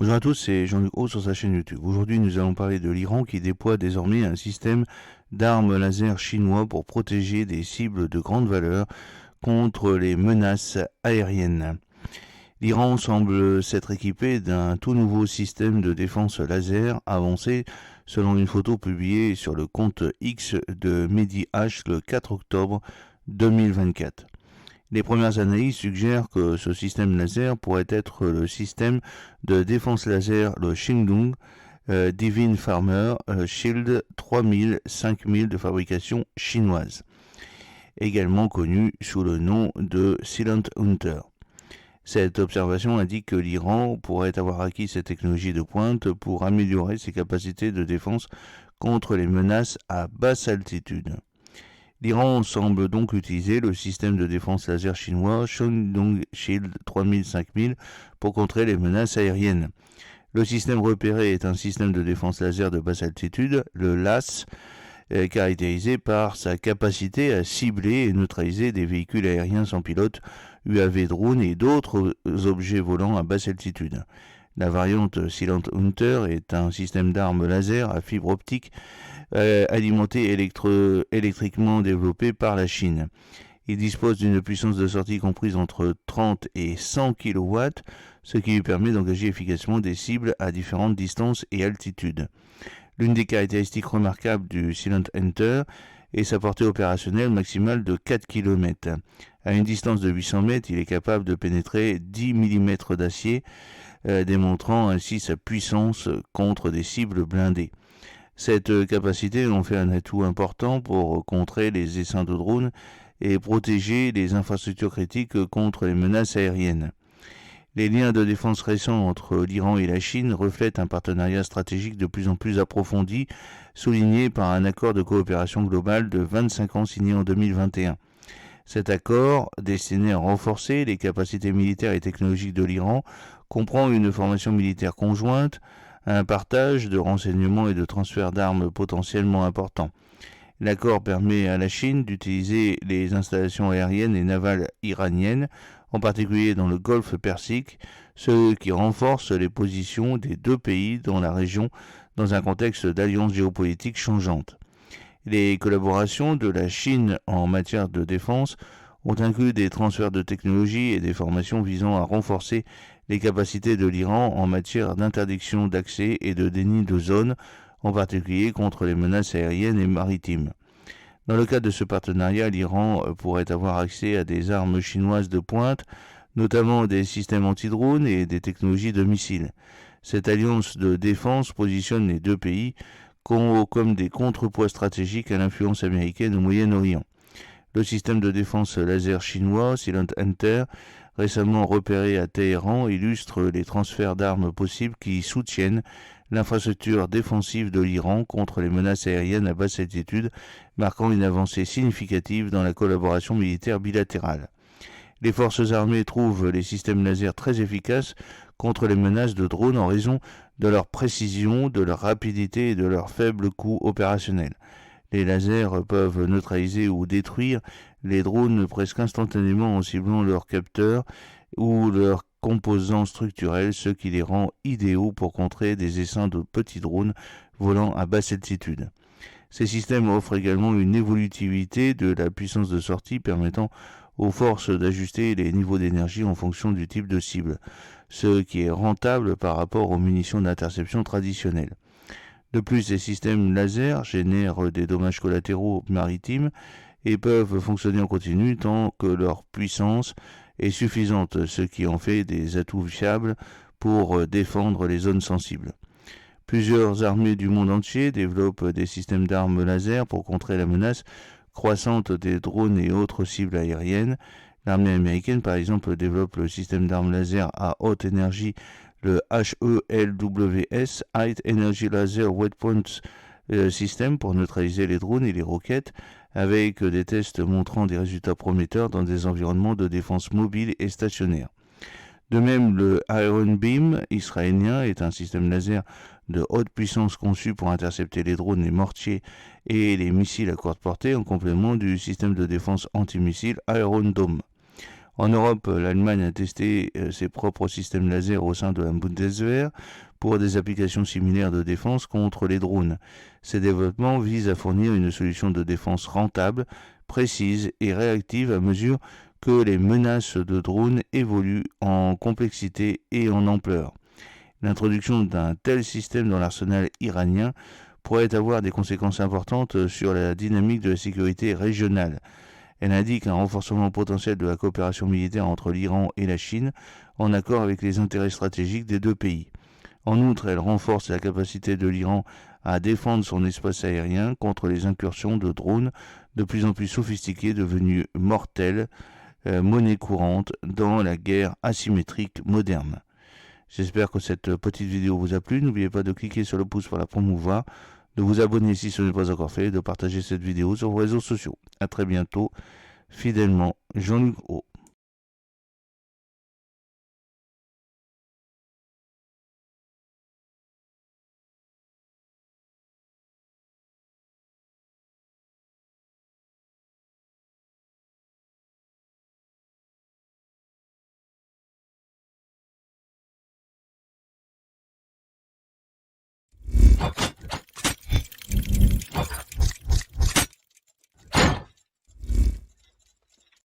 Bonjour à tous, c'est Jean-Luc Haut sur sa chaîne YouTube. Aujourd'hui, nous allons parler de l'Iran qui déploie désormais un système d'armes laser chinois pour protéger des cibles de grande valeur contre les menaces aériennes. L'Iran semble s'être équipé d'un tout nouveau système de défense laser avancé selon une photo publiée sur le compte X de Mehdi H le 4 octobre 2024. Les premières analyses suggèrent que ce système laser pourrait être le système de défense laser, le Xingdong Divine Farmer Shield 3000-5000 de fabrication chinoise, également connu sous le nom de Silent Hunter. Cette observation indique que l'Iran pourrait avoir acquis cette technologie de pointe pour améliorer ses capacités de défense contre les menaces à basse altitude. L'Iran semble donc utiliser le système de défense laser chinois Shandong Shield 3000-5000 pour contrer les menaces aériennes. Le système repéré est un système de défense laser de basse altitude, le LAS, caractérisé par sa capacité à cibler et neutraliser des véhicules aériens sans pilote, UAV drones et d'autres objets volants à basse altitude. La variante Silent Hunter est un système d'armes laser à fibre optique alimenté électriquement développé par la Chine. Il dispose d'une puissance de sortie comprise entre 30 et 100 kW, ce qui lui permet d'engager efficacement des cibles à différentes distances et altitudes. L'une des caractéristiques remarquables du Silent Hunter est sa portée opérationnelle maximale de 4 km. À une distance de 800 mètres, il est capable de pénétrer 10 mm d'acier, démontrant ainsi sa puissance contre des cibles blindées. Cette capacité en fait un atout important pour contrer les essaims de drones et protéger les infrastructures critiques contre les menaces aériennes. Les liens de défense récents entre l'Iran et la Chine reflètent un partenariat stratégique de plus en plus approfondi, souligné par un accord de coopération globale de 25 ans signé en 2021. Cet accord, destiné à renforcer les capacités militaires et technologiques de l'Iran, comprend une formation militaire conjointe, un partage de renseignements et de transfert d'armes potentiellement important. L'accord permet à la Chine d'utiliser les installations aériennes et navales iraniennes, en particulier dans le golfe Persique, ce qui renforce les positions des deux pays dans la région dans un contexte d'alliance géopolitique changeante. Les collaborations de la Chine en matière de défense ont inclus des transferts de technologies et des formations visant à renforcer les capacités de l'Iran en matière d'interdiction d'accès et de déni de zone, en particulier contre les menaces aériennes et maritimes. Dans le cadre de ce partenariat, l'Iran pourrait avoir accès à des armes chinoises de pointe, notamment des systèmes anti-drones et des technologies de missiles. Cette alliance de défense positionne les deux pays comme des contrepoids stratégiques à l'influence américaine au Moyen-Orient. Le système de défense laser chinois, Silent Hunter, récemment repéré à Téhéran, illustre les transferts d'armes possibles qui soutiennent l'infrastructure défensive de l'Iran contre les menaces aériennes à basse altitude, marquant une avancée significative dans la collaboration militaire bilatérale. Les forces armées trouvent les systèmes laser très efficaces contre les menaces de drones en raison de leur précision, de leur rapidité et de leur faible coût opérationnel. Les lasers peuvent neutraliser ou détruire les drones presque instantanément en ciblant leurs capteurs ou leurs composants structurels, ce qui les rend idéaux pour contrer des essaims de petits drones volant à basse altitude. Ces systèmes offrent également une évolutivité de la puissance de sortie permettant aux forces d'ajuster les niveaux d'énergie en fonction du type de cible, ce qui est rentable par rapport aux munitions d'interception traditionnelles. De plus, ces systèmes laser génèrent des dommages collatéraux maritimes et peuvent fonctionner en continu tant que leur puissance est suffisante, ce qui en fait des atouts fiables pour défendre les zones sensibles. Plusieurs armées du monde entier développent des systèmes d'armes laser pour contrer la menace croissante des drones et autres cibles aériennes. L'armée américaine, par exemple, développe le système d'armes laser à haute énergie, le HELWS, High Energy Laser Weapons System, pour neutraliser les drones et les roquettes, avec des tests montrant des résultats prometteurs dans des environnements de défense mobiles et stationnaires. De même, le Iron Beam israélien est un système laser de haute puissance conçu pour intercepter les drones, les mortiers et les missiles à courte portée en complément du système de défense antimissile Iron Dome. En Europe, l'Allemagne a testé ses propres systèmes laser au sein de la Bundeswehr pour des applications similaires de défense contre les drones. Ces développements visent à fournir une solution de défense rentable, précise et réactive à mesure que les menaces de drones évoluent en complexité et en ampleur. L'introduction d'un tel système dans l'arsenal iranien pourrait avoir des conséquences importantes sur la dynamique de la sécurité régionale. Elle indique un renforcement potentiel de la coopération militaire entre l'Iran et la Chine, en accord avec les intérêts stratégiques des deux pays. En outre, elle renforce la capacité de l'Iran à défendre son espace aérien contre les incursions de drones de plus en plus sophistiqués devenus mortels, monnaie courante dans la guerre asymétrique moderne. J'espère que cette petite vidéo vous a plu. N'oubliez pas de cliquer sur le pouce pour la promouvoir, de vous abonner si ce n'est pas encore fait, et de partager cette vidéo sur vos réseaux sociaux. A très bientôt, fidèlement, Jean-Luc O.